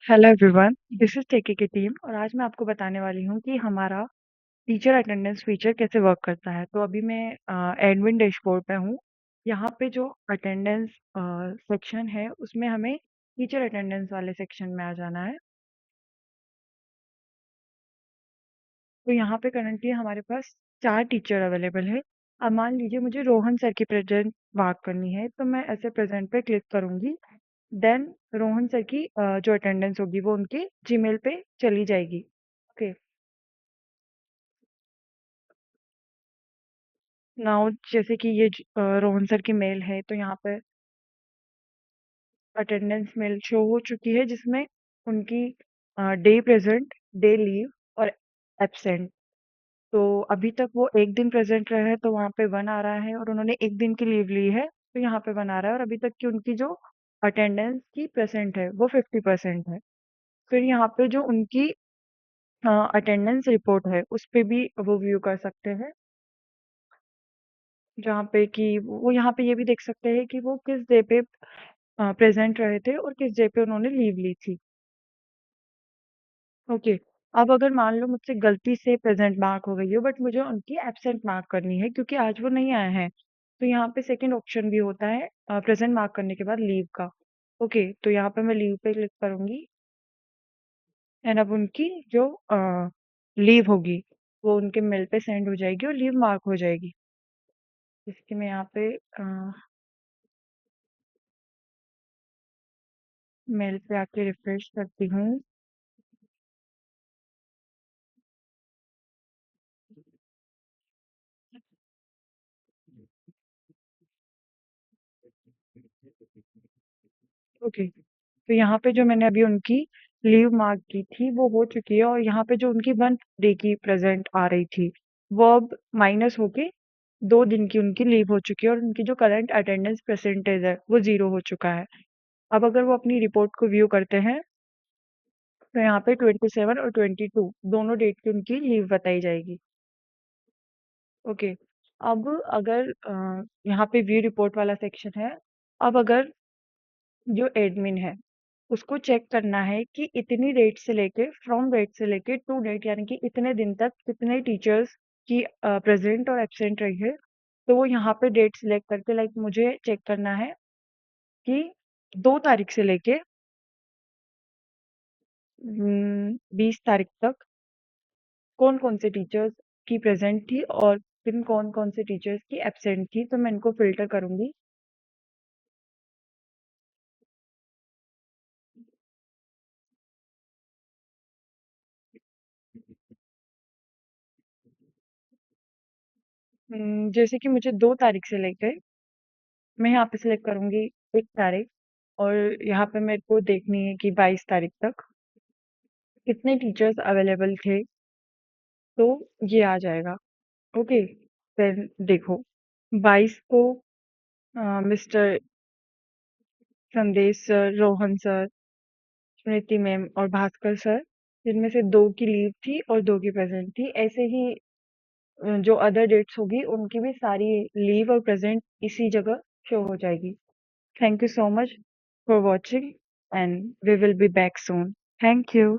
Hello everyone, this is टेके की team और आज मैं आपको बताने वाली हूँ कि हमारा टीचर अटेंडेंस फीचर कैसे वर्क करता है। तो अभी मैं एडमिन डैशबोर्ड पे हूँ। यहाँ पे जो अटेंडेंस सेक्शन है उसमें हमें टीचर अटेंडेंस वाले सेक्शन में आ जाना है। तो यहाँ पे करंटली हमारे पास 4 टीचर अवेलेबल है। अब मान लीजिए मुझे रोहन सर की प्रेजेंट मार्क करनी है, तो मैं ऐसे प्रेजेंट पे क्लिक करूँगी। देन रोहन सर की जो अटेंडेंस होगी वो उनके जीमेल पे चली जाएगी। ओके। नाउ जैसे कि ये रोहन सर की मेल है, तो यहाँ पे अटेंडेंस मेल शो हो चुकी है जिसमें उनकी डे प्रेजेंट, डे लीव और एब्सेंट। तो अभी तक वो एक दिन प्रेजेंट रहे हैं तो वहाँ पे 1 आ रहा है, और उन्होंने एक दिन की लीव ली है तो यहाँ पे 1 आ रहा है, और अभी तक की उनकी जो अटेंडेंस की परसेंट है वो 50% है। फिर यहाँ पे जो उनकी अटेंडेंस रिपोर्ट है उस पे भी वो व्यू कर सकते हैं, जहाँ पे कि वो यहाँ पे ये भी देख सकते हैं कि वो किस डे पे प्रेजेंट रहे थे और किस डे पे उन्होंने लीव ली थी। ओके। अब अगर मान लो मुझसे गलती से प्रेजेंट मार्क हो गई हो बट मुझे उनकी एब्सेंट मार्क करनी है क्योंकि आज वो नहीं आए हैं, तो यहाँ पे सेकंड ऑप्शन भी होता है प्रेजेंट मार्क करने के बाद लीव का। ओके, तो यहाँ पे मैं लीव पे क्लिक करूंगी एंड अब उनकी जो लीव होगी वो उनके मेल पे सेंड हो जाएगी और लीव मार्क हो जाएगी। इसके मैं यहाँ पे मेल पे आके रिफ्रेश करती हूँ। ओके, तो यहाँ पे जो मैंने अभी उनकी लीव मार्क की थी वो हो चुकी है, और यहाँ पे जो उनकी 1 डे की प्रेजेंट आ रही थी वो अब माइनस होके 2 दिन की उनकी लीव हो चुकी है, और उनकी जो करंट अटेंडेंस परसेंटेज है वो 0 हो चुका है। अब अगर वो अपनी रिपोर्ट को व्यू करते हैं तो यहाँ पे 27 और 22 दोनों डेट की उनकी लीव बताई जाएगी। ओके। अब अगर यहाँ पे व्यू रिपोर्ट वाला सेक्शन है। अब अगर जो एडमिन है उसको चेक करना है कि इतनी डेट से लेके फ्रॉम डेट से लेके टू डेट, यानी कि इतने दिन तक कितने टीचर्स की प्रेजेंट और एब्सेंट रही है, तो वो यहाँ पे डेट सिलेक्ट करके, लाइक मुझे चेक करना है कि 2 तारीख से लेके 20 तारीख तक कौन कौन से टीचर्स की प्रेजेंट थी और फिर कौन कौन से टीचर्स की एब्सेंट थी, तो मैं इनको फिल्टर करूंगी। जैसे कि मुझे 2 तारीख से लेकर, मैं यहाँ पे सिलेक्ट करूंगी 1 तारीख, और यहाँ पे मेरे को देखनी है कि 22 तारीख तक कितने टीचर्स अवेलेबल थे, तो ये आ जाएगा। ओके। फिर देखो, 22 को मिस्टर संदेश सर, रोहन सर, स्मृति मैम और भास्कर सर, जिनमें से 2 की लीव थी और 2 की प्रेजेंट थी। ऐसे ही जो अदर डेट्स होगी उनकी भी सारी लीव और प्रेजेंट इसी जगह शो हो जाएगी। Thank you so much for watching and we will be back soon. Thank you.